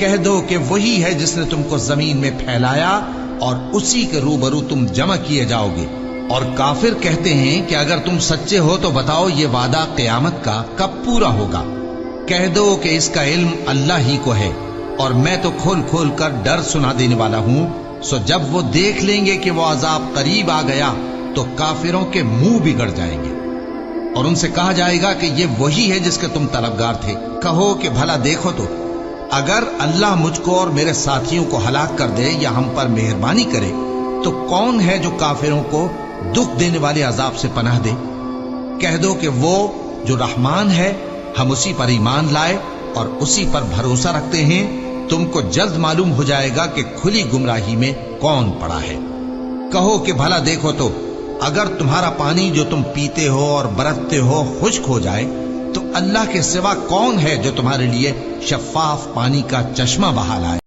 کہہ دو کہ وہی ہے جس نے تم کو زمین میں پھیلایا اور اسی کے روبرو تم جمع کیے جاؤ گے۔ اور کافر کہتے ہیں کہ اگر تم سچے ہو تو بتاؤ یہ وعدہ قیامت کا کب پورا ہوگا؟ کہہ دو کہ اس کا علم اللہ ہی کو ہے، اور میں تو کھول کھول کر ڈر سنا دینے والا ہوں۔ سو جب وہ دیکھ لیں گے کہ وہ عذاب قریب آ گیا تو کافروں کے منہ بگڑ جائیں گے، اور ان سے کہا جائے گا کہ یہ وہی ہے جس کے تم طلبگار تھے۔ کہو کہ بھلا دیکھو تو، اگر اللہ مجھ کو اور میرے ساتھیوں کو ہلاک کر دے یا ہم پر مہربانی کرے تو کون ہے جو کافروں کو دکھ دینے والے عذاب سے پناہ دے؟ کہہ دو کہ وہ جو رحمان ہے، ہم اسی پر ایمان لائے اور اسی پر بھروسہ رکھتے ہیں۔ تم کو جلد معلوم ہو جائے گا کہ کھلی گمراہی میں کون پڑا ہے۔ کہو کہ بھلا دیکھو تو، اگر تمہارا پانی جو تم پیتے ہو اور برتتے ہو خشک ہو جائے تو اللہ کے سوا کون ہے جو تمہارے لیے شفاف پانی کا چشمہ بہا لائے؟